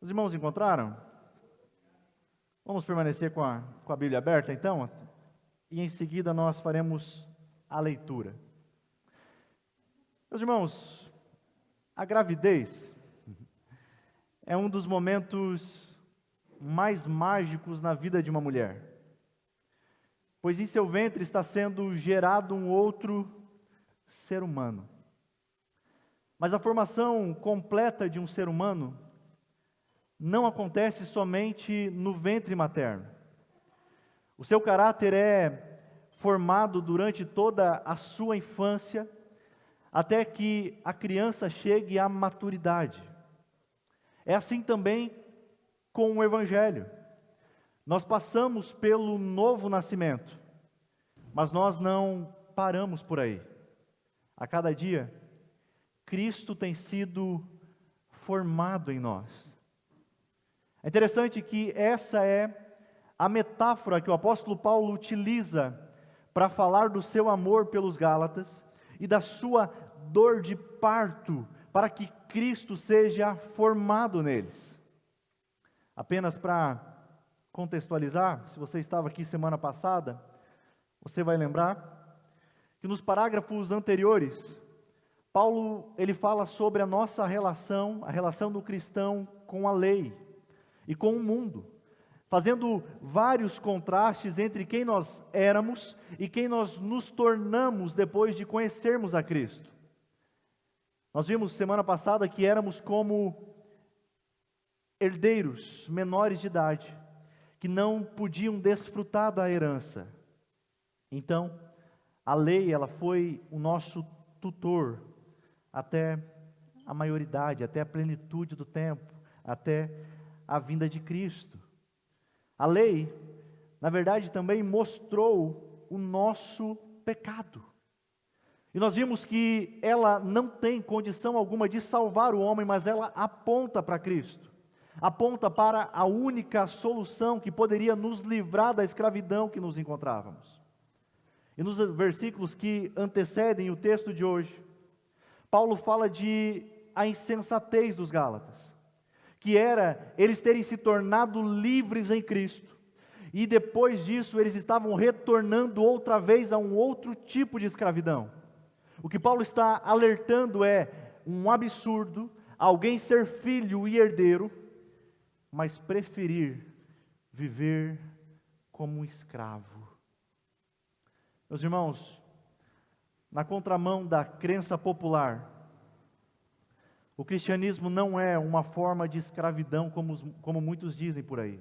Os irmãos encontraram? Vamos permanecer com a Bíblia aberta, então? E em seguida nós faremos a leitura. Meus irmãos, a gravidez é um dos momentos mais mágicos na vida de uma mulher, pois em seu ventre está sendo gerado um outro ser humano. Mas a formação completa de um ser humano não acontece somente no ventre materno. O seu caráter é formado durante toda a sua infância, até que a criança chegue à maturidade. É assim também com o Evangelho. Nós passamos pelo novo nascimento, mas nós não paramos por aí. A cada dia, Cristo tem sido formado em nós. É interessante que essa é a metáfora que o apóstolo Paulo utiliza para falar do seu amor pelos Gálatas e da sua dor de parto para que Cristo seja formado neles. Apenas para contextualizar, se você estava aqui semana passada, você vai lembrar que nos parágrafos anteriores, Paulo ele fala sobre a nossa relação, a relação do cristão com a lei e com o mundo, fazendo vários contrastes entre quem nós éramos e quem nós nos tornamos depois de conhecermos a Cristo. Nós vimos semana passada que éramos como herdeiros menores de idade, que não podiam desfrutar da herança. Então, a lei ela foi o nosso tutor até a maioridade, até a plenitude do tempo, até a vinda de Cristo. A lei, na verdade, também mostrou o nosso pecado. E nós vimos que ela não tem condição alguma de salvar o homem, mas ela aponta para Cristo. Aponta para a única solução que poderia nos livrar da escravidão que nos encontrávamos. E nos versículos que antecedem o texto de hoje, Paulo fala de a insensatez dos Gálatas, que era eles terem se tornado livres em Cristo, e depois disso eles estavam retornando outra vez a um outro tipo de escravidão. O que Paulo está alertando é um absurdo alguém ser filho e herdeiro, mas preferir viver como um escravo. Meus irmãos, na contramão da crença popular, o cristianismo não é uma forma de escravidão como muitos dizem por aí.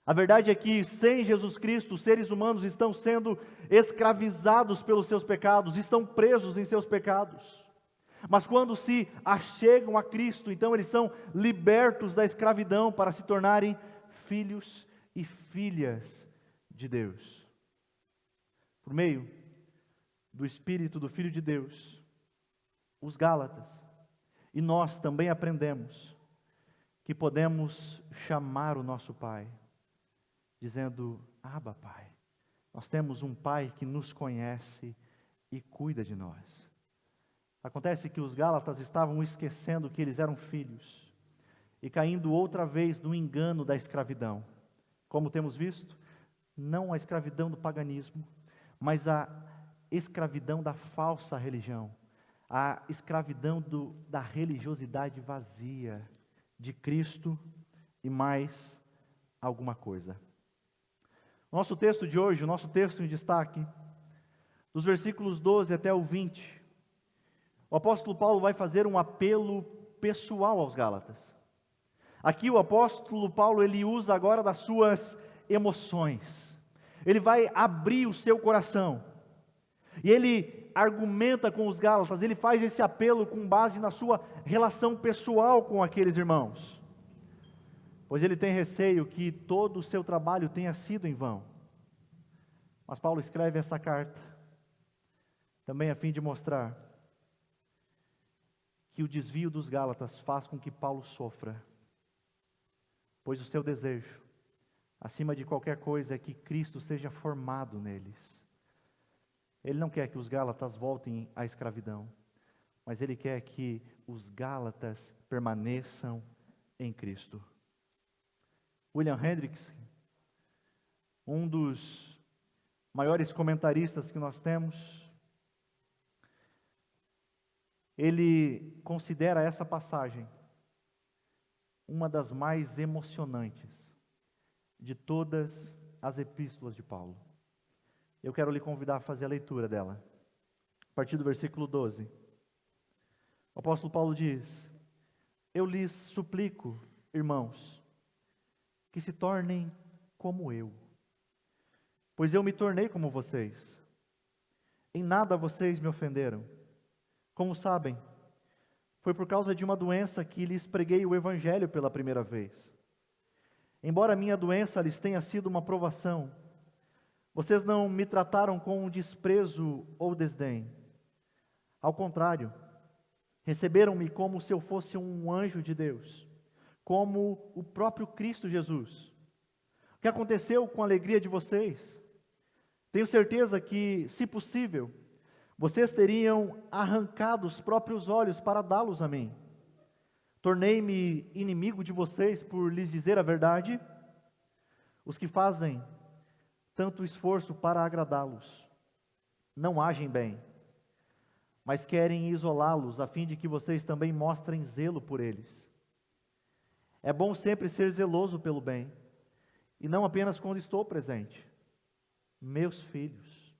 A verdade é que sem Jesus Cristo, os seres humanos estão sendo escravizados pelos seus pecados, estão presos em seus pecados. Mas quando se achegam a Cristo, então eles são libertos da escravidão para se tornarem filhos e filhas de Deus. Por meio do Espírito do Filho de Deus, os Gálatas, e nós também aprendemos que podemos chamar o nosso Pai, dizendo: Abba, Pai. Nós temos um Pai que nos conhece e cuida de nós. Acontece que os Gálatas estavam esquecendo que eles eram filhos e caindo outra vez no engano da escravidão. Como temos visto, não a escravidão do paganismo, mas a escravidão da falsa religião, a escravidão da religiosidade vazia de Cristo e mais alguma coisa. Nosso texto de hoje, o nosso texto em destaque, dos versículos 12 até o 20, o apóstolo Paulo vai fazer um apelo pessoal aos Gálatas. Aqui o apóstolo Paulo, ele usa agora das suas emoções. Ele vai abrir o seu coração. E ele argumenta com os Gálatas, ele faz esse apelo com base na sua relação pessoal com aqueles irmãos. Pois ele tem receio que todo o seu trabalho tenha sido em vão. Mas Paulo escreve essa carta também a fim de mostrar que o desvio dos Gálatas faz com que Paulo sofra, pois o seu desejo, acima de qualquer coisa, é que Cristo seja formado neles. Ele não quer que os Gálatas voltem à escravidão, mas ele quer que os Gálatas permaneçam em Cristo. William Hendricks, um dos maiores comentaristas que nós temos, ele considera essa passagem uma das mais emocionantes de todas as epístolas de Paulo. Eu quero lhe convidar a fazer a leitura dela. A partir do versículo 12. O apóstolo Paulo diz: eu lhes suplico, irmãos, que se tornem como eu, pois eu me tornei como vocês. Em nada vocês me ofenderam. Como sabem, foi por causa de uma doença que lhes preguei o Evangelho pela primeira vez. Embora a minha doença lhes tenha sido uma provação, vocês não me trataram com desprezo ou desdém. Ao contrário, receberam-me como se eu fosse um anjo de Deus, como o próprio Cristo Jesus. O que aconteceu com a alegria de vocês? Tenho certeza que, se possível, vocês teriam arrancado os próprios olhos para dá-los a mim. Tornei-me inimigo de vocês por lhes dizer a verdade? Os que fazem tanto esforço para agradá-los não agem bem, mas querem isolá-los a fim de que vocês também mostrem zelo por eles. É bom sempre ser zeloso pelo bem, e não apenas quando estou presente. Meus filhos,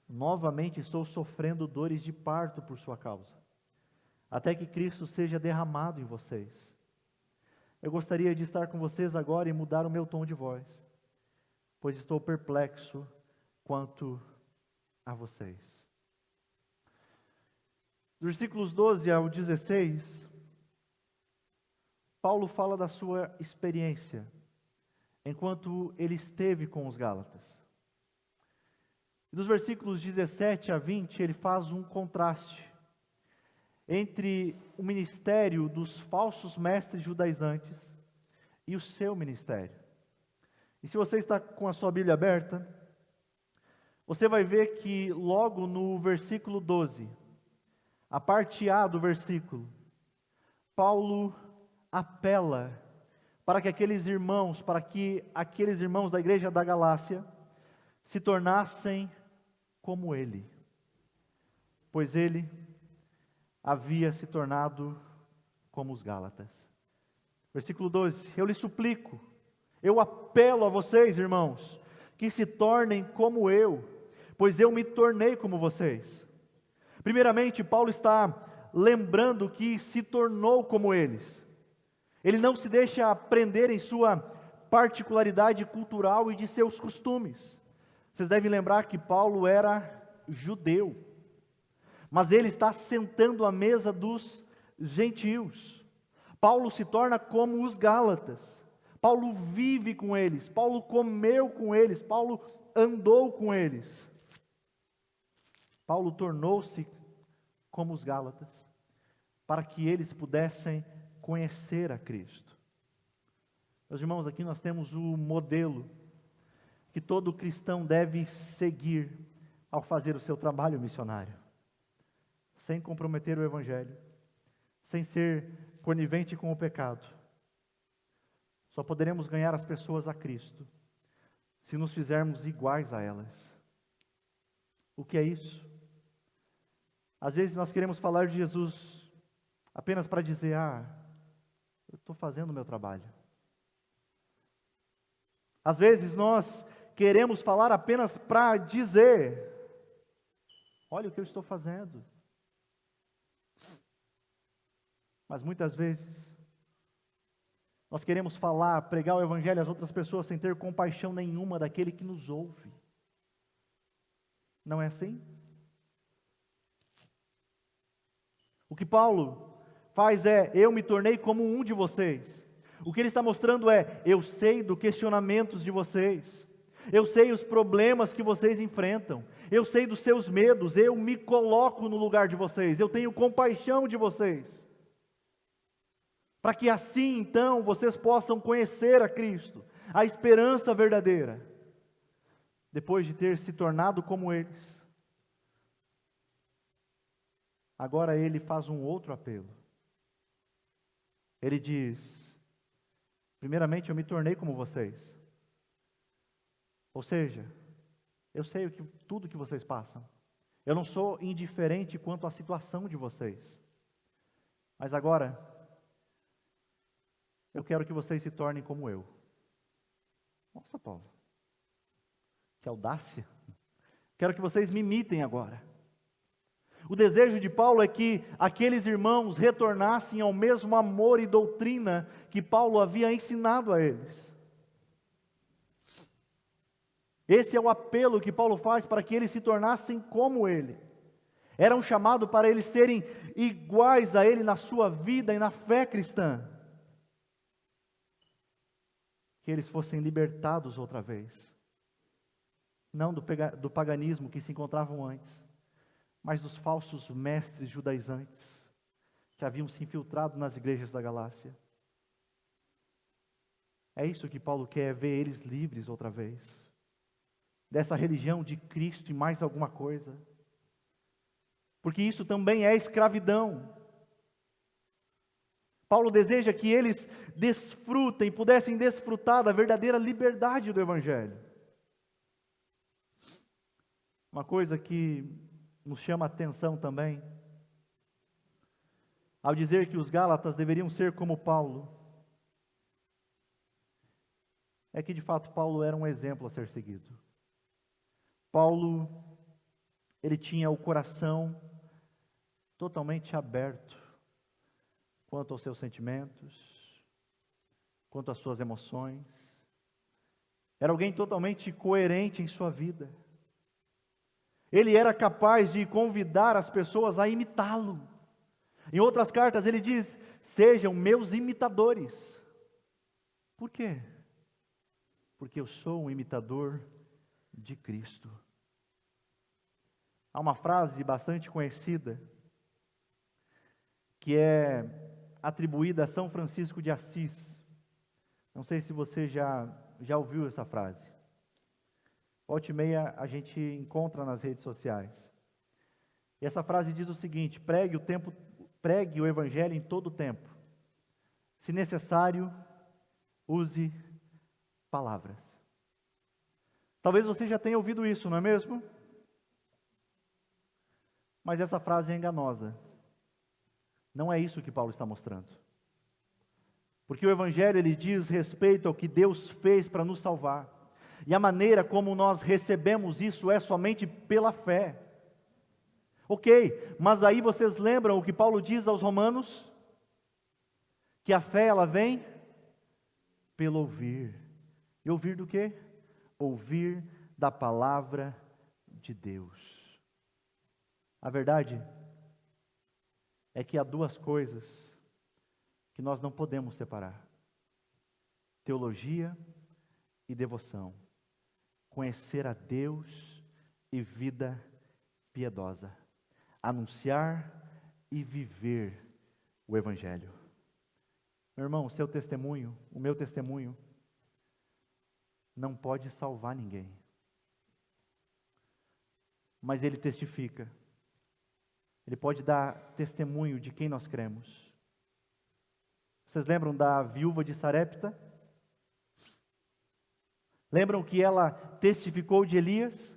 novamente estou sofrendo dores de parto por sua causa, até que Cristo seja derramado em vocês. Eu gostaria de estar com vocês agora e mudar o meu tom de voz, pois estou perplexo quanto a vocês. Dos versículos 12 ao 16, Paulo fala da sua experiência enquanto ele esteve com os Gálatas. Dos versículos 17 a 20, ele faz um contraste entre o ministério dos falsos mestres judaizantes e o seu ministério. E se você está com a sua Bíblia aberta, você vai ver que logo no versículo 12, a parte A do versículo, Paulo apela para que aqueles irmãos da igreja da Galácia se tornassem como ele, pois ele havia se tornado como os Gálatas. Versículo 12: eu lhes suplico, eu apelo a vocês, irmãos, que se tornem como eu, pois eu me tornei como vocês. Primeiramente, Paulo está lembrando que se tornou como eles. Ele não se deixa prender em sua particularidade cultural e de seus costumes. Vocês devem lembrar que Paulo era judeu, mas ele está sentando à mesa dos gentios. Paulo se torna como os Gálatas. Paulo vive com eles, Paulo comeu com eles, Paulo andou com eles. Paulo tornou-se como os Gálatas, para que eles pudessem conhecer a Cristo. Meus irmãos, aqui nós temos o modelo que todo cristão deve seguir ao fazer o seu trabalho missionário, sem comprometer o Evangelho, sem ser conivente com o pecado. Só poderemos ganhar as pessoas a Cristo se nos fizermos iguais a elas. O que é isso? Às vezes nós queremos falar de Jesus apenas para dizer: eu estou fazendo o meu trabalho. Às vezes nós queremos falar apenas para dizer: olha o que eu estou fazendo. Mas muitas vezes nós queremos falar, pregar o Evangelho às outras pessoas sem ter compaixão nenhuma daquele que nos ouve. Não é assim? O que Paulo faz é: eu me tornei como um de vocês. O que ele está mostrando é: eu sei dos questionamentos de vocês, eu sei os problemas que vocês enfrentam, eu sei dos seus medos, eu me coloco no lugar de vocês, eu tenho compaixão de vocês, para que assim então vocês possam conhecer a Cristo, a esperança verdadeira, depois de ter se tornado como eles. Agora ele faz um outro apelo. Ele diz: Primeiramente, eu me tornei como vocês. Ou seja, eu sei tudo que vocês passam. Eu não sou indiferente quanto à situação de vocês. Mas agora, eu quero que vocês se tornem como eu. Nossa, Paulo, que audácia. Quero que vocês me imitem agora. O desejo de Paulo é que aqueles irmãos retornassem ao mesmo amor e doutrina que Paulo havia ensinado a eles. Esse é o apelo que Paulo faz para que eles se tornassem como ele. Era um chamado para eles serem iguais a ele na sua vida e na fé cristã. Que eles fossem libertados outra vez. Não do paganismo que se encontravam antes, mas dos falsos mestres judaizantes que haviam se infiltrado nas igrejas da Galácia. É isso que Paulo quer, ver eles livres outra vez. Dessa religião de Cristo e mais alguma coisa. Porque isso também é escravidão. Paulo deseja que eles pudessem desfrutar da verdadeira liberdade do Evangelho. Uma coisa que nos chama a atenção também, ao dizer que os Gálatas deveriam ser como Paulo, é que de fato Paulo era um exemplo a ser seguido. Paulo, ele tinha o coração totalmente aberto quanto aos seus sentimentos, quanto às suas emoções. Era alguém totalmente coerente em sua vida. Ele era capaz de convidar as pessoas a imitá-lo. Em outras cartas ele diz: sejam meus imitadores. Por quê? Porque eu sou um imitador de Cristo. Há uma frase bastante conhecida que é atribuída a São Francisco de Assis. Não sei se você já ouviu essa frase. Volta e meia a gente encontra nas redes sociais. E essa frase diz o seguinte: pregue o Evangelho em todo o tempo. Se necessário, use palavras. Talvez você já tenha ouvido isso, não é mesmo? Mas essa frase é enganosa. Não é isso que Paulo está mostrando. Porque o Evangelho, ele diz respeito ao que Deus fez para nos salvar. E a maneira como nós recebemos isso é somente pela fé. Ok, mas aí vocês lembram o que Paulo diz aos Romanos? Que a fé, ela vem pelo ouvir. E ouvir do quê? Ouvir da palavra de Deus. A verdade é que há duas coisas que nós não podemos separar: teologia e devoção. Conhecer a Deus e vida piedosa. Anunciar e viver o Evangelho. Meu irmão, o seu testemunho, o meu testemunho, não pode salvar ninguém. Mas ele testifica. Ele pode dar testemunho de quem nós cremos. Vocês lembram da viúva de Sarepta? Lembram que ela testificou de Elias?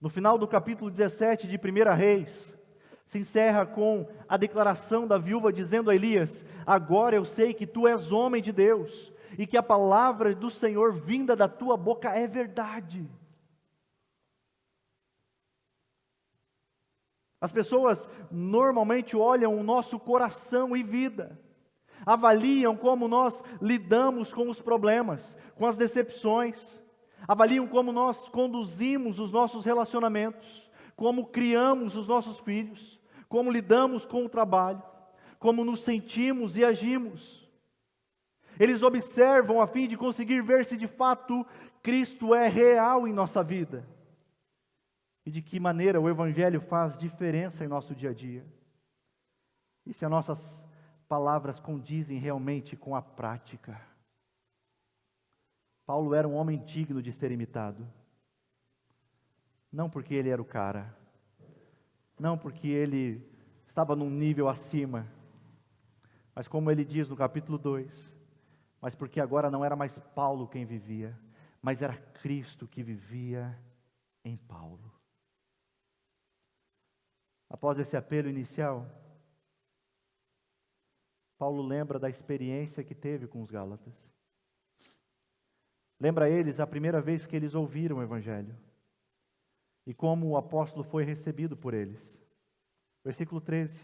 No final do capítulo 17 de 1 Reis, se encerra com a declaração da viúva dizendo a Elias: agora eu sei que tu és homem de Deus, e que a palavra do Senhor vinda da tua boca é verdade. As pessoas normalmente olham o nosso coração e vida, avaliam como nós lidamos com os problemas, com as decepções, avaliam como nós conduzimos os nossos relacionamentos, como criamos os nossos filhos, como lidamos com o trabalho, como nos sentimos e agimos. Eles observam a fim de conseguir ver se de fato Cristo é real em nossa vida. E de que maneira o Evangelho faz diferença em nosso dia a dia. E se as nossas palavras condizem realmente com a prática. Paulo era um homem digno de ser imitado. Não porque ele era o cara. Não porque ele estava num nível acima. Mas como ele diz no capítulo 2, mas porque agora não era mais Paulo quem vivia, mas era Cristo que vivia em Paulo. Após esse apelo inicial, Paulo lembra da experiência que teve com os Gálatas. Lembra eles a primeira vez que eles ouviram o Evangelho e como o apóstolo foi recebido por eles. Versículo 13.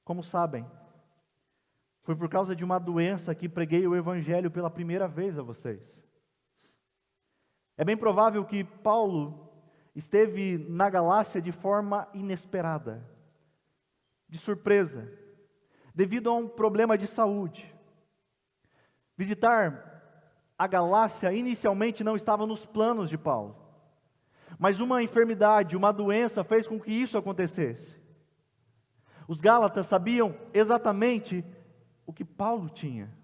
Como sabem, foi por causa de uma doença que preguei o Evangelho pela primeira vez a vocês. É bem provável que Paulo esteve na Galácia de forma inesperada, de surpresa, devido a um problema de saúde. Visitar a Galácia inicialmente não estava nos planos de Paulo, mas uma enfermidade, uma doença fez com que isso acontecesse. Os Gálatas sabiam exatamente o que Paulo tinha,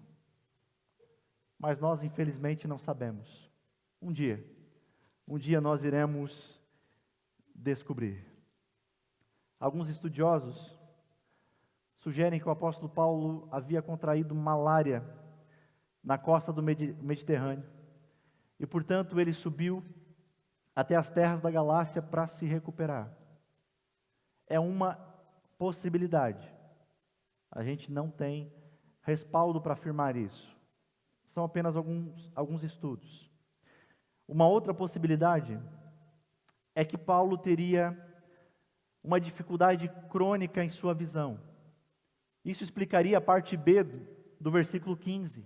mas nós infelizmente não sabemos. Um dia nós iremos descobrir. Alguns estudiosos sugerem que o apóstolo Paulo havia contraído malária na costa do Mediterrâneo e, portanto, ele subiu até as terras da Galácia para se recuperar. É uma possibilidade. A gente não tem respaldo para afirmar isso. São apenas alguns estudos. Uma outra possibilidade é que Paulo teria uma dificuldade crônica em sua visão. Isso explicaria a parte B do versículo 15,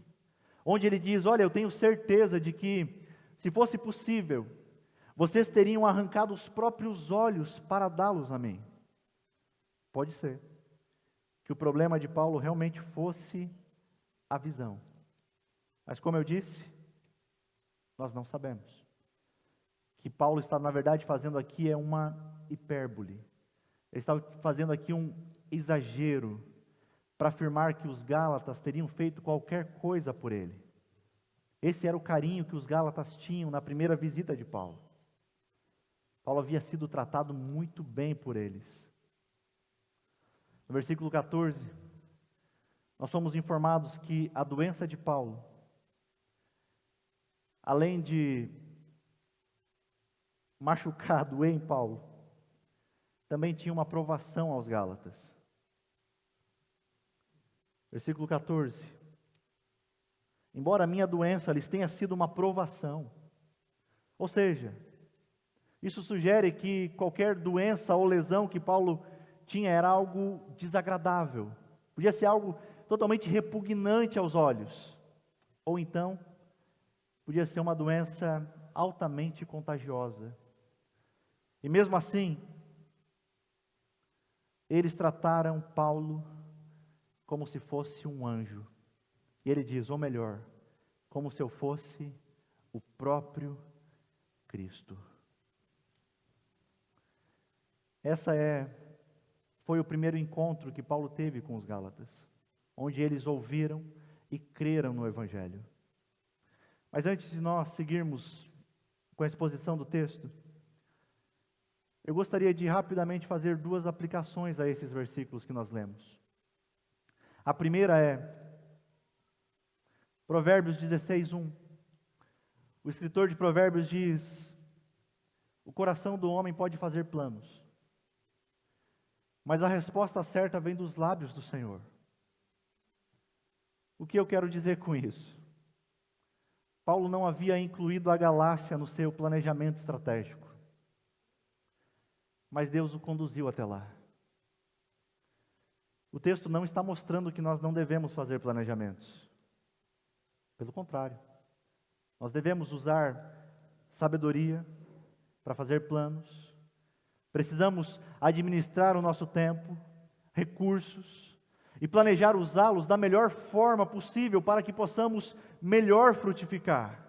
onde ele diz: olha, eu tenho certeza de que, se fosse possível, vocês teriam arrancado os próprios olhos para dá-los a mim. Pode ser que o problema de Paulo realmente fosse a visão. Mas como eu disse, nós não sabemos. O que Paulo está, na verdade, fazendo aqui é uma hipérbole. Ele está fazendo aqui um exagero para afirmar que os Gálatas teriam feito qualquer coisa por ele. Esse era o carinho que os Gálatas tinham na primeira visita de Paulo. Paulo havia sido tratado muito bem por eles. No versículo 14, nós somos informados que a doença de Paulo, além de machucar, doer em Paulo, também tinha uma provação aos Gálatas. Versículo 14. Embora a minha doença lhes tenha sido uma provação. Ou seja, isso sugere que qualquer doença ou lesão que Paulo tinha era algo desagradável. Podia ser algo totalmente repugnante aos olhos. Ou então, podia ser uma doença altamente contagiosa. E mesmo assim, eles trataram Paulo como se fosse um anjo. E ele diz, ou melhor, como se eu fosse o próprio Cristo. Foi o primeiro encontro que Paulo teve com os Gálatas, onde eles ouviram e creram no Evangelho. Mas antes de nós seguirmos com a exposição do texto, eu gostaria de rapidamente fazer duas aplicações a esses versículos que nós lemos. A primeira é Provérbios 16:1. O escritor de Provérbios diz: o coração do homem pode fazer planos, mas a resposta certa vem dos lábios do Senhor. O que eu quero dizer com isso? Paulo não havia incluído a Galácia no seu planejamento estratégico, mas Deus o conduziu até lá. O texto não está mostrando que nós não devemos fazer planejamentos. Pelo contrário, nós devemos usar sabedoria para fazer planos. Precisamos administrar o nosso tempo, recursos, e planejar usá-los da melhor forma possível para que possamos melhor frutificar.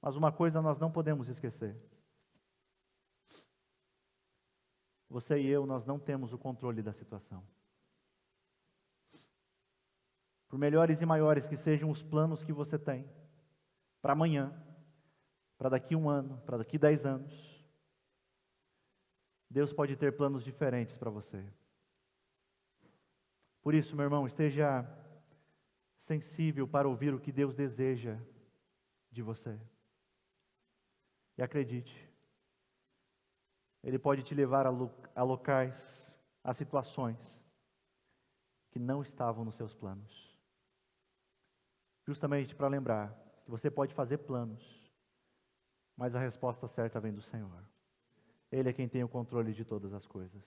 Mas uma coisa nós não podemos esquecer. Você e eu, nós não temos o controle da situação. Por melhores e maiores que sejam os planos que você tem, para amanhã, para daqui 1 ano, para daqui 10 anos, Deus pode ter planos diferentes para você. Por isso, meu irmão, esteja sensível para ouvir o que Deus deseja de você. E acredite, Ele pode te levar a locais, a situações que não estavam nos seus planos. Justamente para lembrar que você pode fazer planos, mas a resposta certa vem do Senhor. Ele é quem tem o controle de todas as coisas.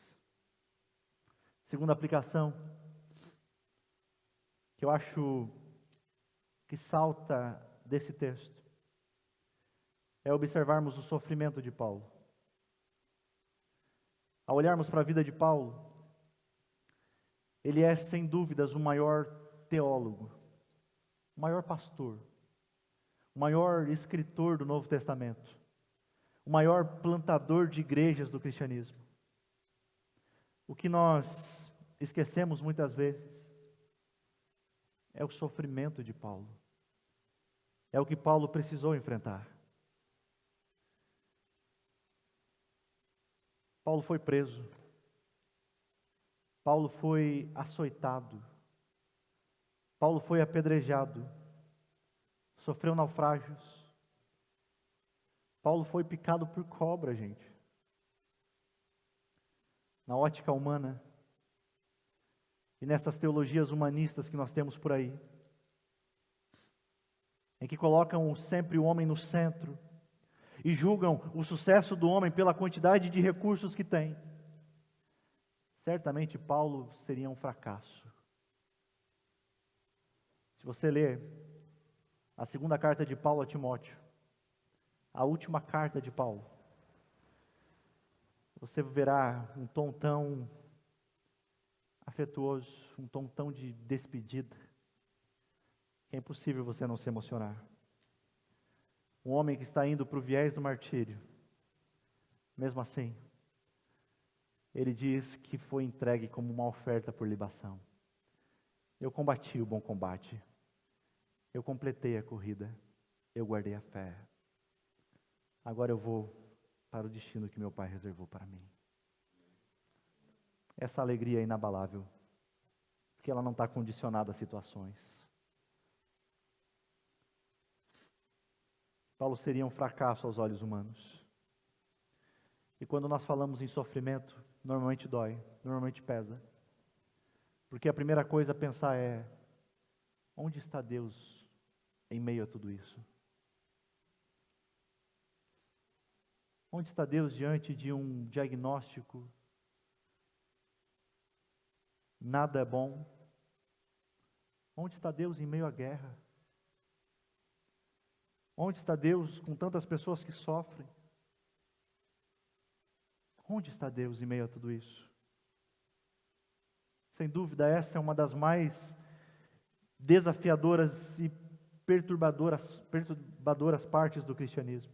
Segunda aplicação, que eu acho que salta desse texto, é observarmos o sofrimento de Paulo. Ao olharmos para a vida de Paulo, ele é sem dúvidas o maior teólogo, o maior pastor, o maior escritor do Novo Testamento, o maior plantador de igrejas do cristianismo. O que nós esquecemos muitas vezes é o sofrimento de Paulo. É o que Paulo precisou enfrentar. Paulo foi preso. Paulo foi açoitado. Paulo foi apedrejado. Sofreu naufrágios. Paulo foi picado por cobra, gente. Na ótica humana e nessas teologias humanistas que nós temos por aí, em que colocam sempre o homem no centro e julgam o sucesso do homem pela quantidade de recursos que tem, certamente Paulo seria um fracasso. Se você ler a segunda carta de Paulo a Timóteo, a última carta de Paulo, você verá um tom tão afetuoso, um tom tão de despedida, que é impossível você não se emocionar. Um homem que está indo para o viés do martírio, mesmo assim, ele diz que foi entregue como uma oferta por libação. Eu combati o bom combate, eu completei a corrida, eu guardei a fé. Agora eu vou para o destino que meu Pai reservou para mim. Essa alegria é inabalável, porque ela não está condicionada a situações. Paulo seria um fracasso aos olhos humanos. E quando nós falamos em sofrimento, normalmente dói, normalmente pesa. Porque a primeira coisa a pensar é: onde está Deus em meio a tudo isso? Onde está Deus diante de um diagnóstico? Nada é bom. Onde está Deus em meio à guerra? Onde está Deus com tantas pessoas que sofrem? Onde está Deus em meio a tudo isso? Sem dúvida, essa é uma das mais desafiadoras e perturbadoras partes do cristianismo.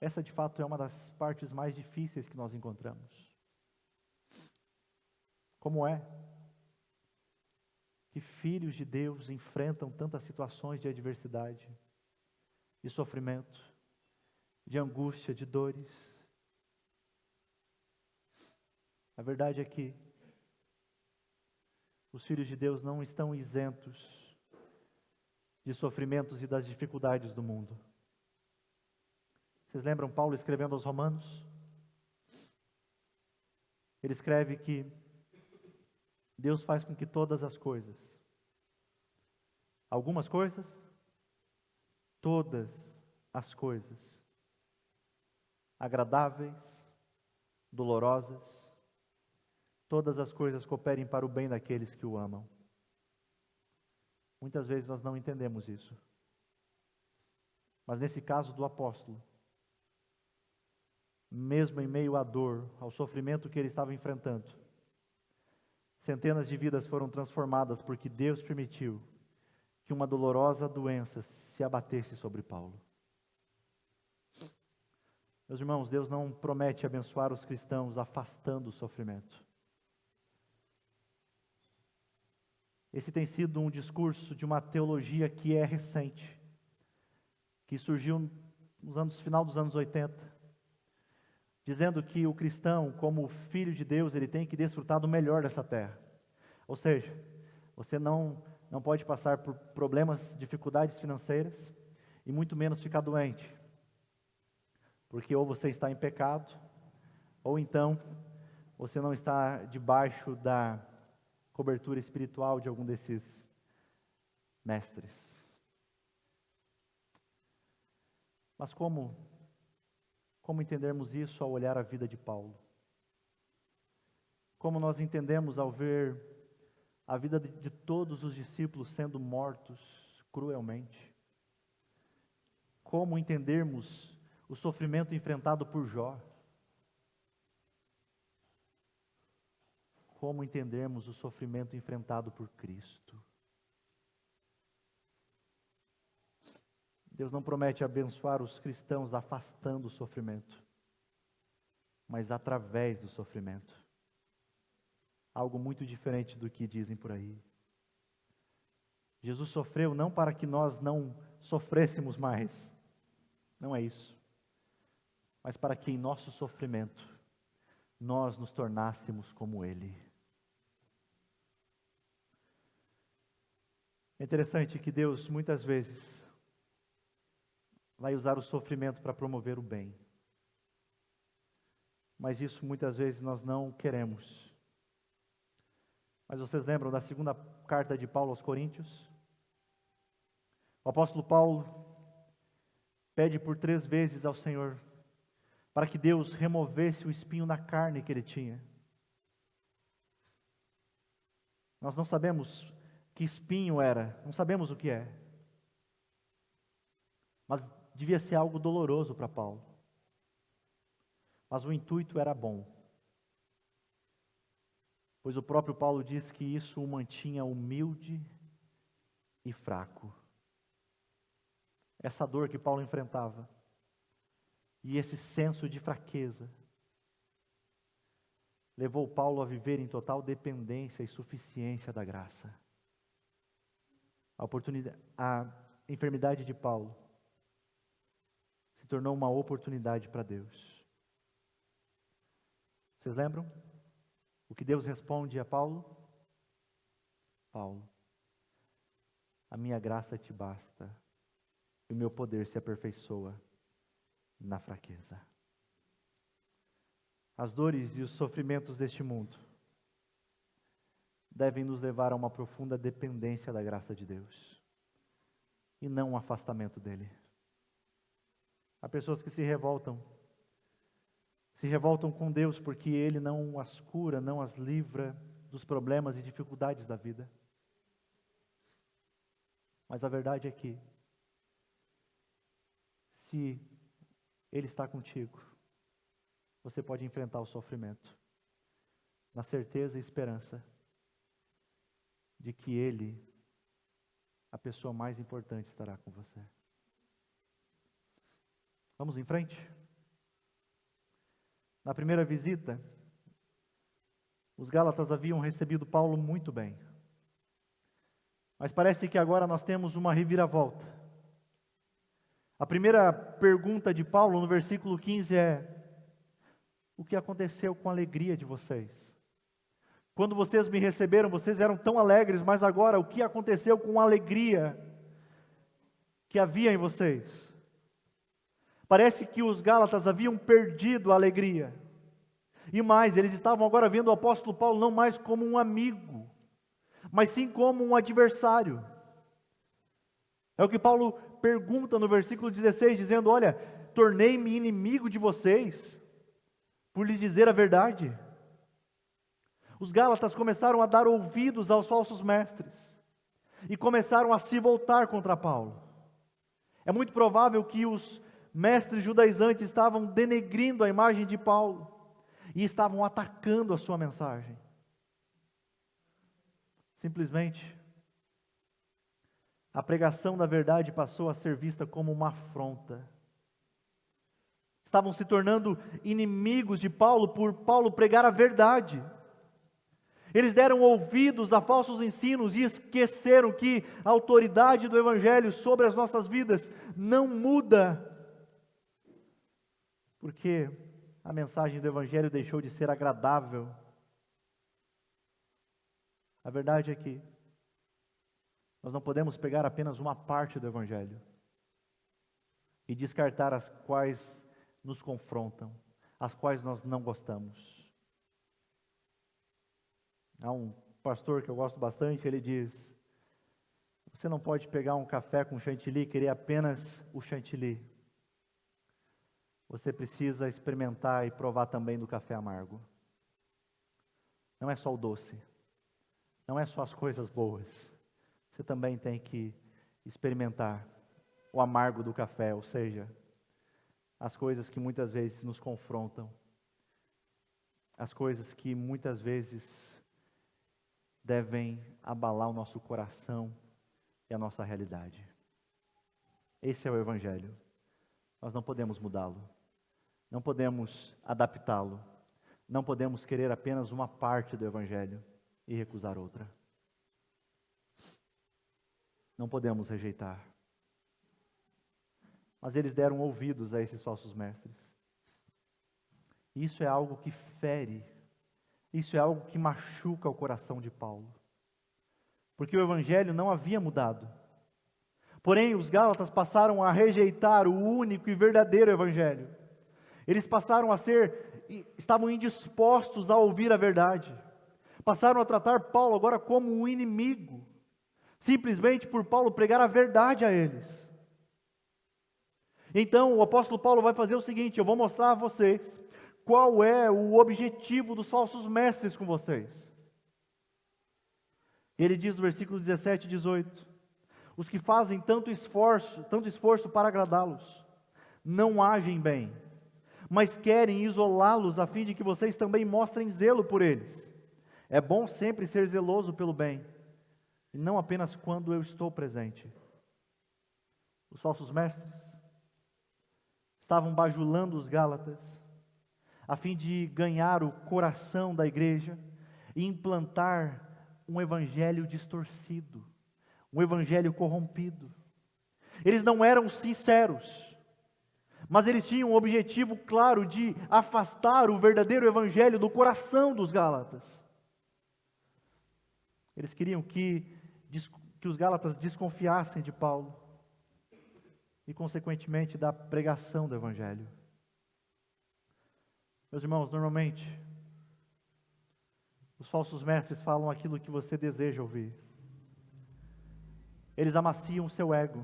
Essa, de fato, é uma das partes mais difíceis que nós encontramos. Como é que filhos de Deus enfrentam tantas situações de adversidade, de sofrimento, de angústia, de dores? A verdade é que os filhos de Deus não estão isentos de sofrimentos e das dificuldades do mundo. Vocês lembram Paulo escrevendo aos Romanos? Ele escreve que Deus faz com que todas as coisas, algumas coisas, todas as coisas, agradáveis, dolorosas, todas as coisas cooperem para o bem daqueles que o amam. Muitas vezes nós não entendemos isso. Mas nesse caso do apóstolo, mesmo em meio à dor, ao sofrimento que ele estava enfrentando, centenas de vidas foram transformadas porque Deus permitiu que uma dolorosa doença se abatesse sobre Paulo. Meus irmãos, Deus não promete abençoar os cristãos afastando o sofrimento. Esse tem sido um discurso de uma teologia que é recente, que surgiu no final dos anos 80, dizendo que o cristão, como filho de Deus, ele tem que desfrutar do melhor dessa terra. Ou seja, você não pode passar por problemas, dificuldades financeiras, e muito menos ficar doente. Porque ou você está em pecado, ou então você não está debaixo da cobertura espiritual de algum desses mestres. Mas como entendermos isso ao olhar a vida de Paulo? Como nós entendemos ao ver a vida de todos os discípulos sendo mortos cruelmente? Como entendermos o sofrimento enfrentado por Jó? Como entendermos o sofrimento enfrentado por Cristo? Deus não promete abençoar os cristãos afastando o sofrimento, mas através do sofrimento. Algo muito diferente do que dizem por aí. Jesus sofreu não para que nós não sofrêssemos mais, não é isso, mas para que em nosso sofrimento nós nos tornássemos como Ele. É interessante que Deus muitas vezes vai usar o sofrimento para promover o bem. Mas isso muitas vezes nós não queremos. Mas vocês lembram da segunda carta de Paulo aos Coríntios? O apóstolo Paulo pede por 3 vezes ao Senhor para que Deus removesse o espinho na carne que ele tinha. Nós não sabemos que espinho era, não sabemos o que é. Mas devia ser algo doloroso para Paulo. Mas o intuito era bom. Pois o próprio Paulo diz que isso o mantinha humilde e fraco. Essa dor que Paulo enfrentava, e esse senso de fraqueza, levou Paulo a viver em total dependência e suficiência da graça. A enfermidade de Paulo se tornou uma oportunidade para Deus. Vocês lembram? O que Deus responde a Paulo? Paulo, a minha graça te basta, e o meu poder se aperfeiçoa na fraqueza. As dores e os sofrimentos deste mundo devem nos levar a uma profunda dependência da graça de Deus, e não um afastamento dele. Há pessoas que se revoltam com Deus porque Ele não as cura, não as livra dos problemas e dificuldades da vida. Mas a verdade é que, se Ele está contigo, você pode enfrentar o sofrimento, na certeza e esperança de que Ele, a pessoa mais importante, estará com você. Vamos em frente? Na primeira visita, os Gálatas haviam recebido Paulo muito bem. Mas parece que agora nós temos uma reviravolta. A primeira pergunta de Paulo no versículo 15 é: o que aconteceu com a alegria de vocês? Quando vocês me receberam, vocês eram tão alegres, mas agora o que aconteceu com a alegria que havia em vocês? Parece que os Gálatas haviam perdido a alegria. E mais, eles estavam agora vendo o apóstolo Paulo não mais como um amigo, mas sim como um adversário. É o que Paulo pergunta no versículo 16, dizendo: olha, tornei-me inimigo de vocês, por lhes dizer a verdade. Os Gálatas começaram a dar ouvidos aos falsos mestres, e começaram a se voltar contra Paulo. É muito provável que os mestres judaizantes estavam denegrindo a imagem de Paulo, e estavam atacando a sua mensagem. Simplesmente, a pregação da verdade passou a ser vista como uma afronta. Estavam se tornando inimigos de Paulo por Paulo pregar a verdade. Eles deram ouvidos a falsos ensinos e esqueceram que a autoridade do Evangelho sobre as nossas vidas não muda, porque a mensagem do Evangelho deixou de ser agradável. A verdade é que Nós não podemos pegar apenas uma parte do Evangelho e descartar as quais nos confrontam, as quais nós não gostamos. Há um pastor que eu gosto bastante, ele diz: você não pode pegar um café com chantilly e querer apenas o chantilly. Você precisa experimentar e provar também do café amargo. Não é só o doce, não é só as coisas boas. Você também tem que experimentar o amargo do café, ou seja, as coisas que muitas vezes nos confrontam, as coisas que muitas vezes devem abalar o nosso coração e a nossa realidade. Esse é o Evangelho. Nós não podemos mudá-lo, não podemos adaptá-lo, não podemos querer apenas uma parte do Evangelho e recusar outra. Não podemos rejeitar. Mas eles deram ouvidos a esses falsos mestres. Isso é algo que fere, isso é algo que machuca o coração de Paulo. Porque o Evangelho não havia mudado. Porém, os Gálatas passaram a rejeitar o único e verdadeiro Evangelho. Eles estavam indispostos a ouvir a verdade. Passaram a tratar Paulo agora como um inimigo, simplesmente por Paulo pregar a verdade a eles. Então, o apóstolo Paulo vai fazer o seguinte: eu vou mostrar a vocês qual é o objetivo dos falsos mestres com vocês. Ele diz no versículo 17 e 18: os que fazem tanto esforço para agradá-los, não agem bem, mas querem isolá-los a fim de que vocês também mostrem zelo por eles. É bom sempre ser zeloso pelo bem, e não apenas quando eu estou presente. Os falsos mestres estavam bajulando os Gálatas, a fim de ganhar o coração da igreja e implantar um evangelho distorcido, um evangelho corrompido. Eles não eram sinceros, mas eles tinham um objetivo claro de afastar o verdadeiro evangelho do coração dos Gálatas. Eles queriam que os Gálatas desconfiassem de Paulo e, consequentemente, da pregação do evangelho. Meus irmãos, normalmente, os falsos mestres falam aquilo que você deseja ouvir. Eles amaciam o seu ego.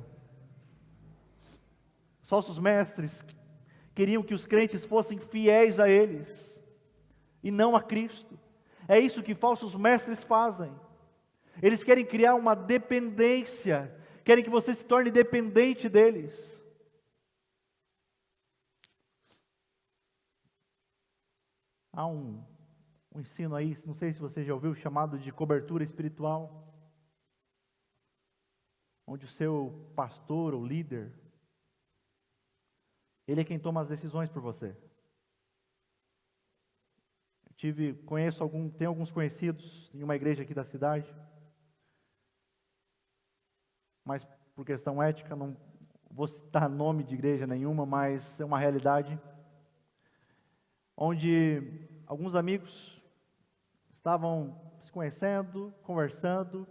Os falsos mestres queriam que os crentes fossem fiéis a eles e não a Cristo. É isso que falsos mestres fazem. Eles querem criar uma dependência, querem que você se torne dependente deles. Há um ensino aí, não sei se você já ouviu, chamado de cobertura espiritual, onde o seu pastor ou líder, ele é quem toma as decisões por você. Tenho alguns conhecidos em uma igreja aqui da cidade, mas por questão ética, não vou citar nome de igreja nenhuma, mas é uma realidade, onde alguns amigos estavam se conhecendo, conversando,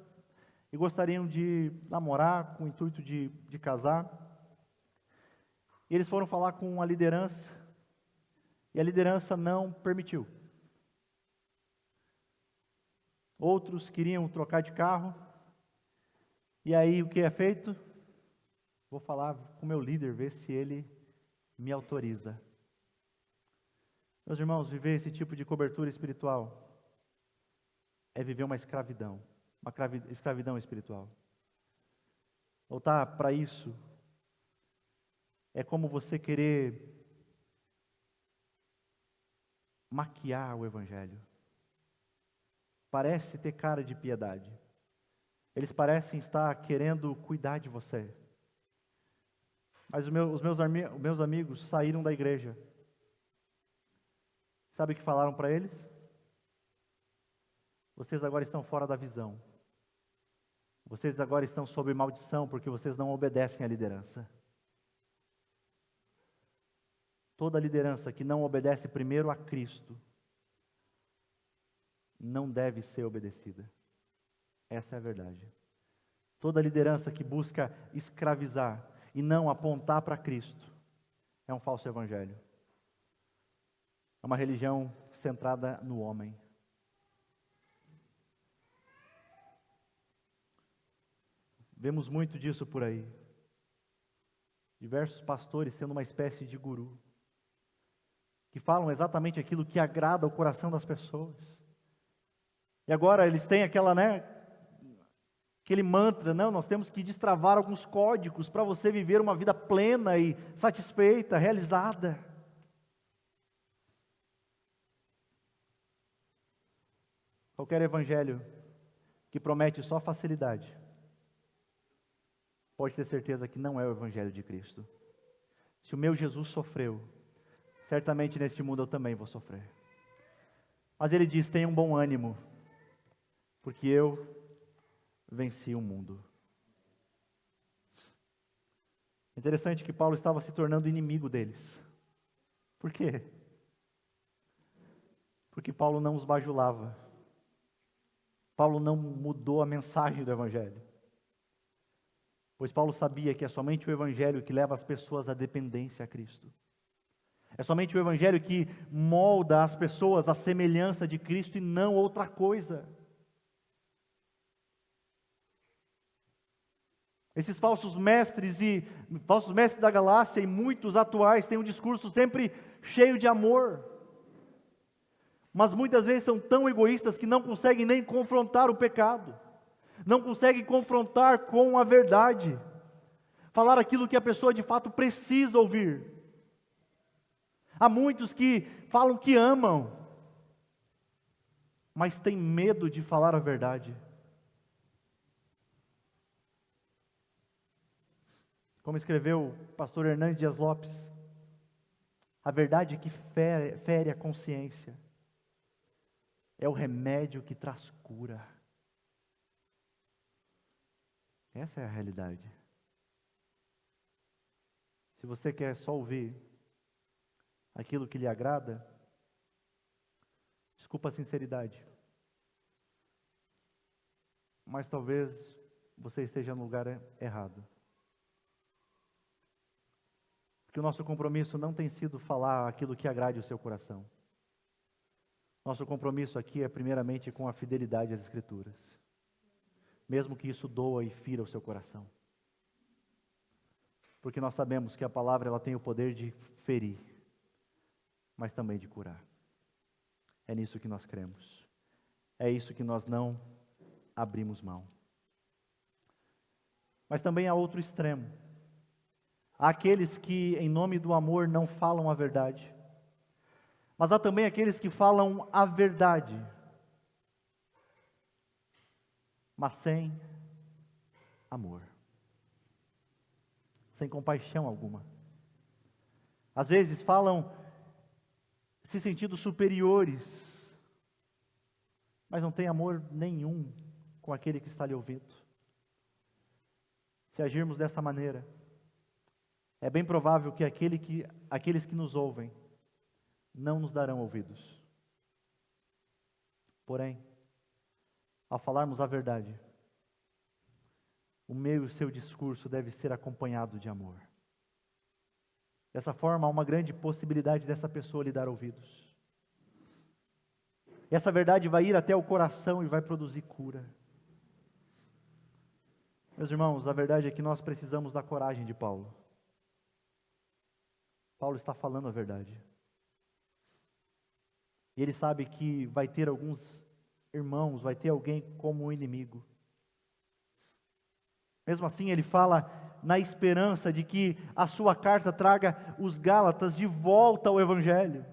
e gostariam de namorar com o intuito de casar. E eles foram falar com a liderança, e a liderança não permitiu. Outros queriam trocar de carro, e aí o que é feito? Vou falar com o meu líder, ver se ele me autoriza. Meus irmãos, viver esse tipo de cobertura espiritual é viver uma escravidão espiritual. Voltar para isso é como você querer maquiar o evangelho. Parece ter cara de piedade. Eles parecem estar querendo cuidar de você. Mas os meus amigos saíram da igreja. Sabe o que falaram para eles? Vocês agora estão fora da visão. Vocês agora estão sob maldição porque vocês não obedecem à liderança. Toda liderança que não obedece primeiro a Cristo não deve ser obedecida. Essa é a verdade. Toda liderança que busca escravizar e não apontar para Cristo é um falso evangelho. É uma religião centrada no homem. Vemos muito disso por aí. Diversos pastores sendo uma espécie de guru, que falam exatamente aquilo que agrada o coração das pessoas. E agora eles têm aquele mantra, não, nós temos que destravar alguns códigos para você viver uma vida plena e satisfeita, realizada. Qualquer evangelho que promete só facilidade, pode ter certeza que não é o evangelho de Cristo. Se o meu Jesus sofreu, certamente neste mundo eu também vou sofrer. Mas ele diz, tenha um bom ânimo, porque eu venci o mundo. Interessante que Paulo estava se tornando inimigo deles. Por quê? Porque Paulo não os bajulava. Paulo não mudou a mensagem do evangelho. Pois Paulo sabia que é somente o evangelho que leva as pessoas à dependência a Cristo. É somente o evangelho que molda as pessoas à semelhança de Cristo e não outra coisa. Esses falsos mestres da Galácia e muitos atuais têm um discurso sempre cheio de amor, mas muitas vezes são tão egoístas que não conseguem nem confrontar o pecado, não conseguem confrontar com a verdade, falar aquilo que a pessoa de fato precisa ouvir. Há muitos que falam que amam, mas têm medo de falar a verdade. Como escreveu o pastor Hernandes Dias Lopes, a verdade que fere a consciência é o remédio que traz cura. Essa é a realidade. Se você quer só ouvir aquilo que lhe agrada, desculpa a sinceridade, mas talvez você esteja no lugar errado. Porque o nosso compromisso não tem sido falar aquilo que agrade o seu coração. Nosso compromisso aqui é primeiramente com a fidelidade às Escrituras, mesmo que isso doa e fira o seu coração. Porque nós sabemos que a palavra ela tem o poder de ferir, mas também de curar. É nisso que nós cremos. É isso que nós não abrimos mão. Mas também há outro extremo. Há aqueles que, em nome do amor, não falam a verdade. Mas há também aqueles que falam a verdade, mas sem amor, sem compaixão alguma. Às vezes falam se sentindo superiores, mas não têm amor nenhum com aquele que está lhe ouvindo. Se agirmos dessa maneira, é bem provável que aqueles que nos ouvem não nos darão ouvidos. Porém, ao falarmos a verdade, o meu e o seu discurso deve ser acompanhado de amor. Dessa forma, há uma grande possibilidade dessa pessoa lhe dar ouvidos. Essa verdade vai ir até o coração e vai produzir cura. Meus irmãos, a verdade é que nós precisamos da coragem de Paulo. Paulo está falando a verdade. E ele sabe que vai ter alguns irmãos, vai ter alguém como um inimigo. Mesmo assim, ele fala na esperança de que a sua carta traga os Gálatas de volta ao Evangelho.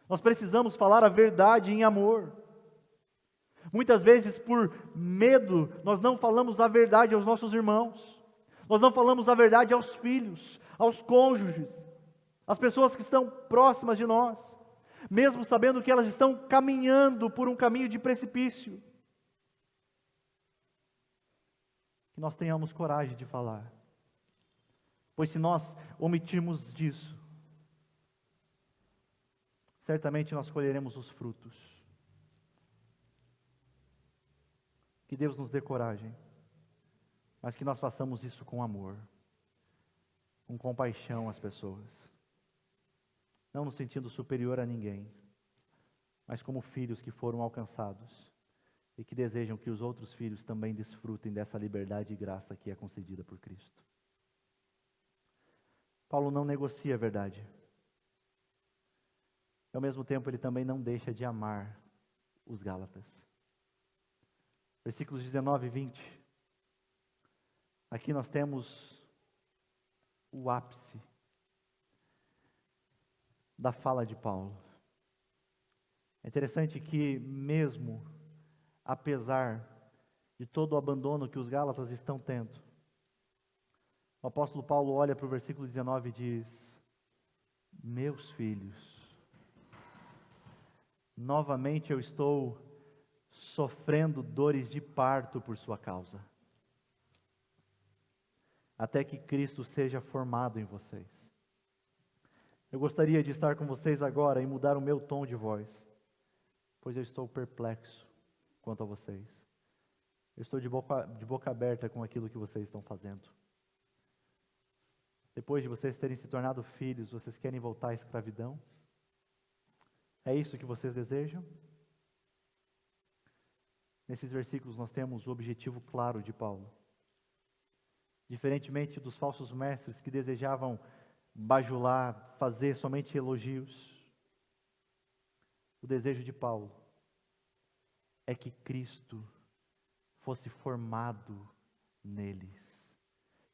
Nós precisamos falar a verdade em amor. Muitas vezes, por medo, nós não falamos a verdade aos nossos irmãos. Nós não falamos a verdade aos filhos, aos cônjuges, às pessoas que estão próximas de nós, mesmo sabendo que elas estão caminhando por um caminho de precipício. Que nós tenhamos coragem de falar, pois se nós omitirmos disso, certamente nós colheremos os frutos. Que Deus nos dê coragem, mas que nós façamos isso com amor, com compaixão às pessoas. Não no sentido superior a ninguém, mas como filhos que foram alcançados e que desejam que os outros filhos também desfrutem dessa liberdade e graça que é concedida por Cristo. Paulo não negocia a verdade. Ao mesmo tempo, ele também não deixa de amar os Gálatas. Versículos 19 e 20. Aqui nós temos o ápice da fala de Paulo. É interessante que mesmo apesar de todo o abandono que os Gálatas estão tendo, o apóstolo Paulo olha para o versículo 19 e diz: meus filhos, novamente eu estou sofrendo dores de parto por sua causa, até que Cristo seja formado em vocês. Eu gostaria de estar com vocês agora e mudar o meu tom de voz, pois eu estou perplexo quanto a vocês. Eu estou de boca aberta com aquilo que vocês estão fazendo. Depois de vocês terem se tornado filhos, vocês querem voltar à escravidão? É isso que vocês desejam? Nesses versículos nós temos o objetivo claro de Paulo. Diferentemente dos falsos mestres que desejavam bajular, fazer somente elogios, o desejo de Paulo é que Cristo fosse formado neles,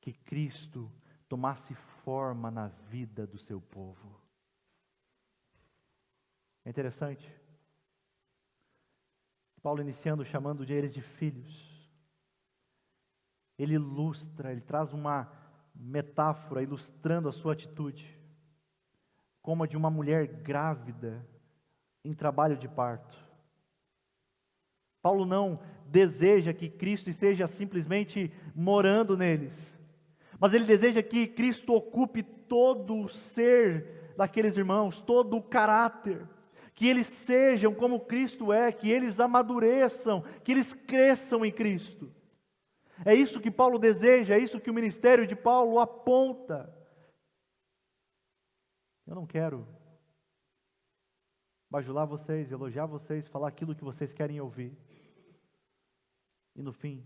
que Cristo tomasse forma na vida do seu povo. É interessante, Paulo iniciando chamando eles de filhos, ele ilustra, ele traz uma metáfora ilustrando a sua atitude, como a de uma mulher grávida em trabalho de parto. Paulo não deseja que Cristo esteja simplesmente morando neles, mas ele deseja que Cristo ocupe todo o ser daqueles irmãos, todo o caráter, que eles sejam como Cristo é, que eles amadureçam, que eles cresçam em Cristo. É isso que Paulo deseja, é isso que o ministério de Paulo aponta. Eu não quero bajular vocês, elogiar vocês, falar aquilo que vocês querem ouvir. E no fim,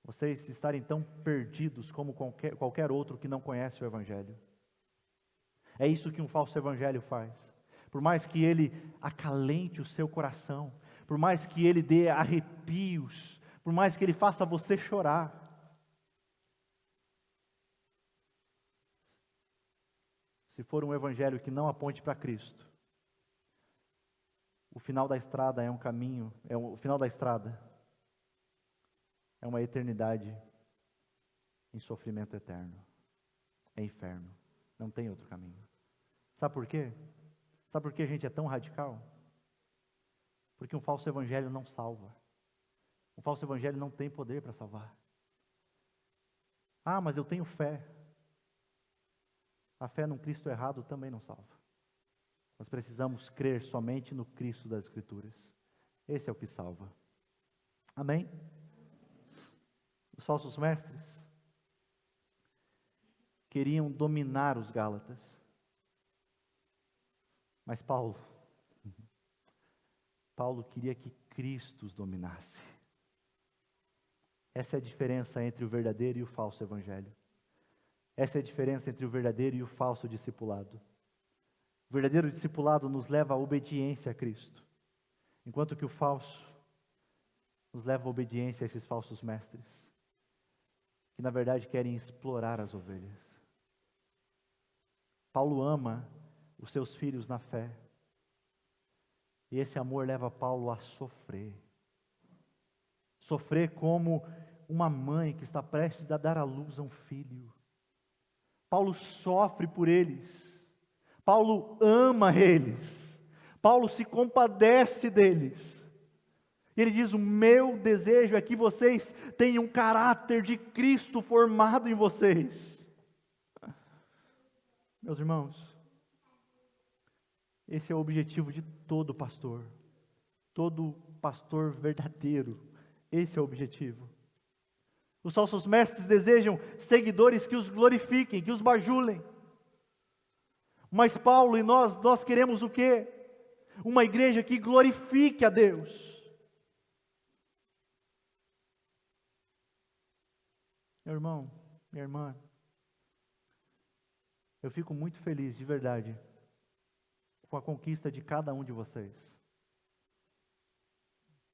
vocês estarem tão perdidos como qualquer outro que não conhece o Evangelho. É isso que um falso evangelho faz. Por mais que ele acalente o seu coração, por mais que ele dê arrepios, por mais que ele faça você chorar, se for um evangelho que não aponte para Cristo, o final da estrada é um caminho, o final da estrada é uma eternidade em sofrimento eterno, é inferno, não tem outro caminho. Sabe por quê? Sabe por que a gente é tão radical? Porque um falso evangelho não salva. Um falso evangelho não tem poder para salvar. Ah, mas eu tenho fé. A fé num Cristo errado também não salva. Nós precisamos crer somente no Cristo das Escrituras. Esse é o que salva. Amém? Os falsos mestres queriam dominar os Gálatas. Mas Paulo queria que Cristo os dominasse. Essa é a diferença entre o verdadeiro e o falso evangelho. Essa é a diferença entre o verdadeiro e o falso discipulado. O verdadeiro discipulado nos leva à obediência a Cristo, enquanto que o falso nos leva à obediência a esses falsos mestres, que na verdade querem explorar as ovelhas. Paulo ama os seus filhos na fé, e esse amor leva Paulo a sofrer. Sofrer como uma mãe que está prestes a dar à luz a um filho. Paulo sofre por eles. Paulo ama eles. Paulo se compadece deles. Ele diz: o meu desejo é que vocês tenham um caráter de Cristo formado em vocês. Meus irmãos, esse é o objetivo de todo pastor, todo pastor verdadeiro. Esse é o objetivo. Os falsos mestres desejam seguidores que os glorifiquem, que os bajulem. Mas Paulo e nós queremos o quê? Uma igreja que glorifique a Deus. Meu irmão, minha irmã, eu fico muito feliz, de verdade, com a conquista de cada um de vocês.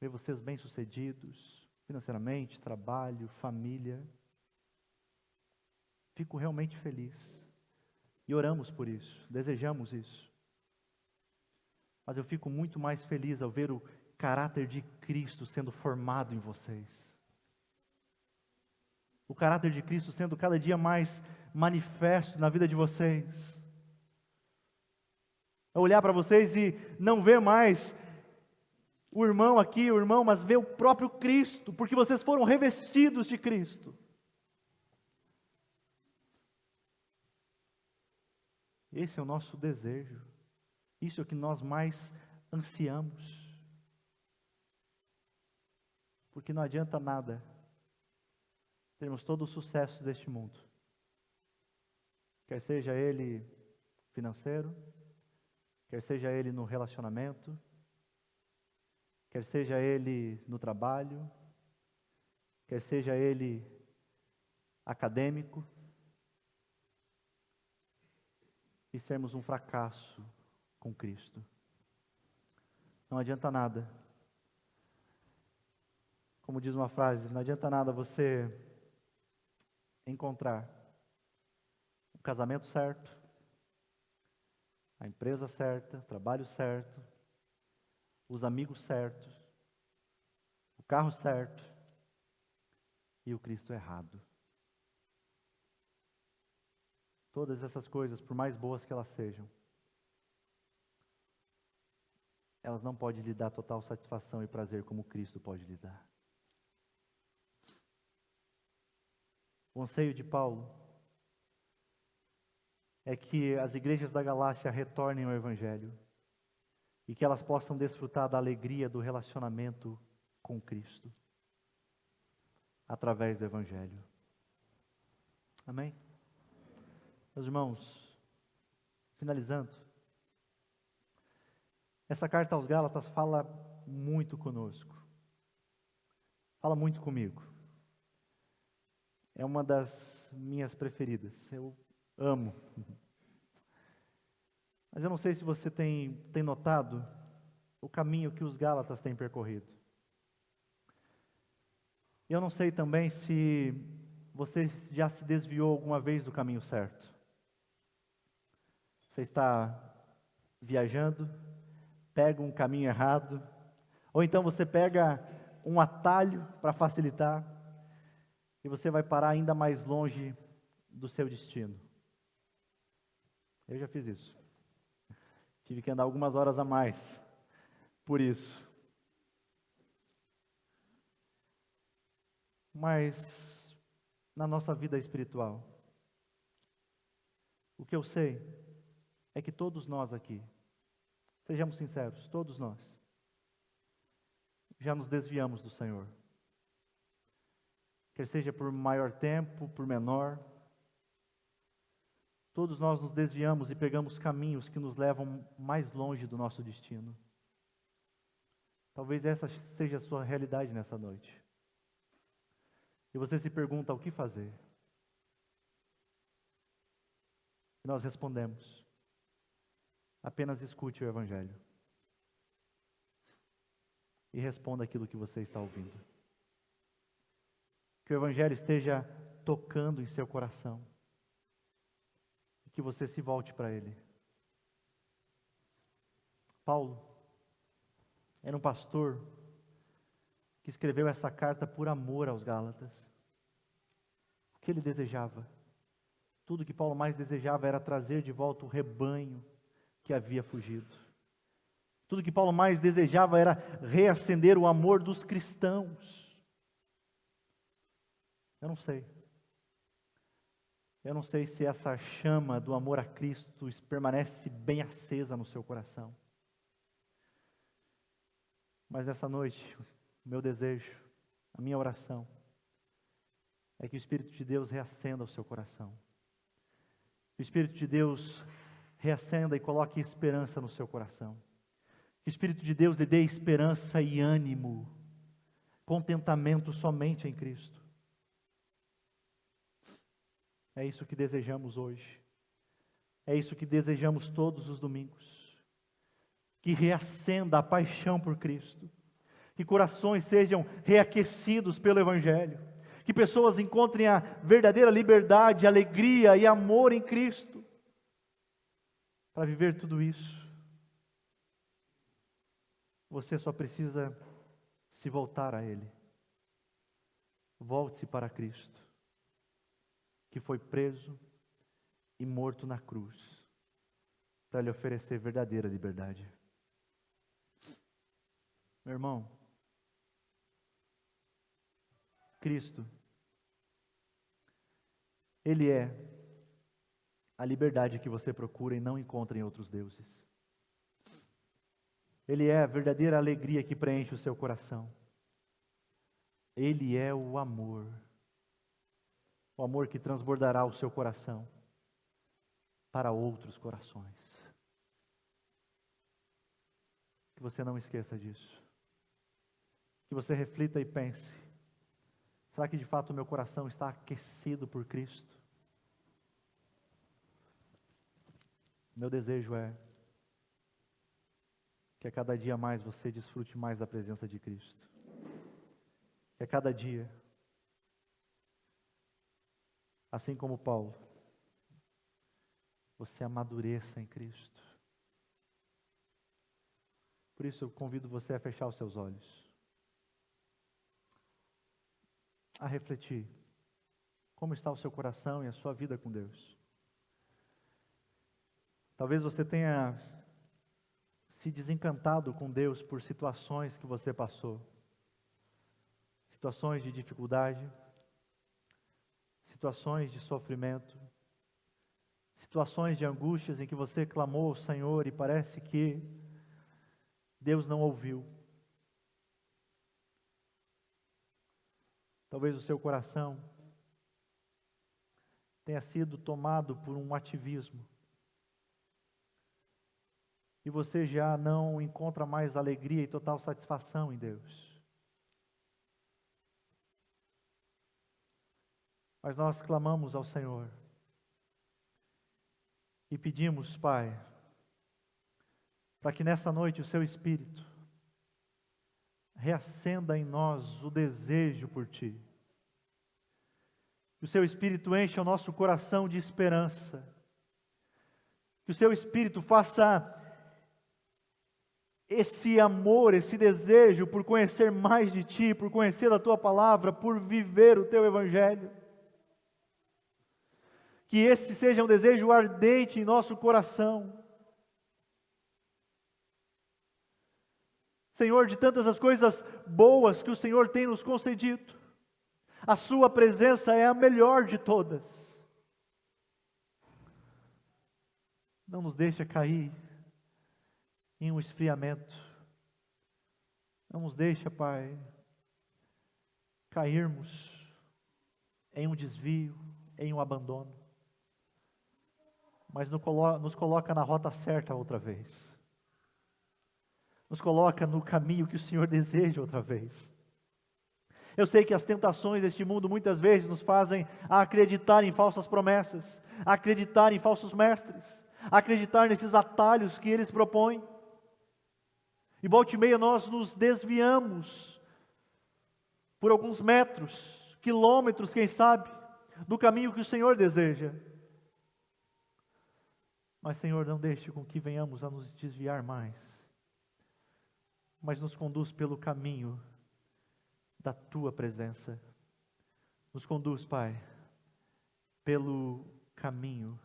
Ver vocês bem-sucedidos, financeiramente, trabalho, família. Fico realmente feliz. E oramos por isso, desejamos isso. Mas eu fico muito mais feliz ao ver o caráter de Cristo sendo formado em vocês. O caráter de Cristo sendo cada dia mais manifesto na vida de vocês. É olhar para vocês e não ver mais o irmão aqui, o irmão, mas ver o próprio Cristo, porque vocês foram revestidos de Cristo. Esse é o nosso desejo. Isso é o que nós mais ansiamos. Porque não adianta nada termos todo o sucesso deste mundo. Quer seja ele financeiro, quer seja ele no relacionamento, quer seja ele no trabalho, quer seja ele acadêmico, e sermos um fracasso com Cristo. Não adianta nada. Como diz uma frase, não adianta nada você encontrar o casamento certo, a empresa certa, o trabalho certo, os amigos certos, o carro certo e o Cristo errado. Todas essas coisas, por mais boas que elas sejam, elas não podem lhe dar total satisfação e prazer como Cristo pode lhe dar. O anseio de Paulo é que as igrejas da Galácia retornem ao Evangelho e que elas possam desfrutar da alegria do relacionamento com Cristo através do Evangelho. Amém? Meus irmãos, finalizando, essa carta aos Gálatas fala muito conosco, fala muito comigo. É uma das minhas preferidas, eu amo. Mas eu não sei se você tem notado o caminho que os Gálatas têm percorrido. Eu não sei também se você já se desviou alguma vez do caminho certo. Você está viajando, pega um caminho errado, ou então você pega um atalho para facilitar, e você vai parar ainda mais longe do seu destino. Eu já fiz isso. Tive que andar algumas horas a mais por isso. Mas na nossa vida espiritual, o que eu sei é que todos nós aqui, sejamos sinceros, todos nós, já nos desviamos do Senhor. Quer seja por maior tempo, por menor, todos nós nos desviamos e pegamos caminhos que nos levam mais longe do nosso destino. Talvez essa seja a sua realidade nessa noite. E você se pergunta o que fazer. E nós respondemos: apenas escute o Evangelho. E responda aquilo que você está ouvindo. Que o Evangelho esteja tocando em seu coração. E que você se volte para ele. Paulo era um pastor que escreveu essa carta por amor aos Gálatas. O que ele desejava? Tudo que Paulo mais desejava era trazer de volta o rebanho que havia fugido. Tudo que Paulo mais desejava era reacender o amor dos cristãos. Eu não sei. Eu não sei se essa chama do amor a Cristo permanece bem acesa no seu coração. Mas nessa noite, o meu desejo, a minha oração, é que o Espírito de Deus reacenda o seu coração. Que o Espírito de Deus reacenda e coloque esperança no seu coração. Que o Espírito de Deus lhe dê esperança e ânimo, contentamento somente em Cristo. É isso que desejamos hoje. É isso que desejamos todos os domingos. Que reacenda a paixão por Cristo. Que corações sejam reaquecidos pelo Evangelho. Que pessoas encontrem a verdadeira liberdade, alegria e amor em Cristo. Para viver tudo isso, você só precisa se voltar a Ele. Volte-se para Cristo, que foi preso e morto na cruz, para lhe oferecer verdadeira liberdade. Meu irmão, Cristo, Ele é a liberdade que você procura e não encontra em outros deuses. Ele é a verdadeira alegria que preenche o seu coração. Ele é o amor que transbordará o seu coração para outros corações. Que você não esqueça disso. Que você reflita e pense: será que de fato o meu coração está aquecido por Cristo? Meu desejo é que a cada dia mais você desfrute mais da presença de Cristo. Que a cada dia, assim como Paulo, você amadureça em Cristo. Por isso eu convido você a fechar os seus olhos, a refletir como está o seu coração e a sua vida com Deus. Talvez você tenha se desencantado com Deus por situações que você passou, situações de dificuldade, situações de sofrimento, situações de angústias em que você clamou ao Senhor e parece que Deus não ouviu. Talvez o seu coração tenha sido tomado por um ativismo e você já não encontra mais alegria e total satisfação em Deus. Mas nós clamamos ao Senhor e pedimos, Pai, para que nessa noite o Seu Espírito reacenda em nós o desejo por Ti. Que o Seu Espírito encha o nosso coração de esperança. Que o Seu Espírito faça esse amor, esse desejo por conhecer mais de Ti, por conhecer a Tua Palavra, por viver o Teu Evangelho. Que esse seja um desejo ardente em nosso coração. Senhor, de tantas as coisas boas que o Senhor tem nos concedido, a Sua presença é a melhor de todas. Não nos deixa cair em um esfriamento. Não nos deixa, Pai, cairmos em um desvio, em um abandono. Mas nos coloca na rota certa outra vez. Nos coloca no caminho que o Senhor deseja outra vez. Eu sei que as tentações deste mundo muitas vezes nos fazem acreditar em falsas promessas, acreditar em falsos mestres, acreditar nesses atalhos que eles propõem. E volta e meia nós nos desviamos por alguns metros, quilômetros, quem sabe, do caminho que o Senhor deseja. Mas, Senhor, não deixe com que venhamos a nos desviar mais, mas nos conduz pelo caminho da Tua presença. Nos conduz, Pai, pelo caminho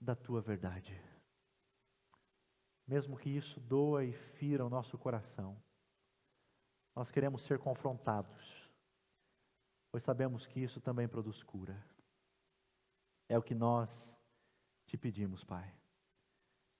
da Tua verdade. Mesmo que isso doa e fira o nosso coração, nós queremos ser confrontados, pois sabemos que isso também produz cura. É o que nós te pedimos, Pai.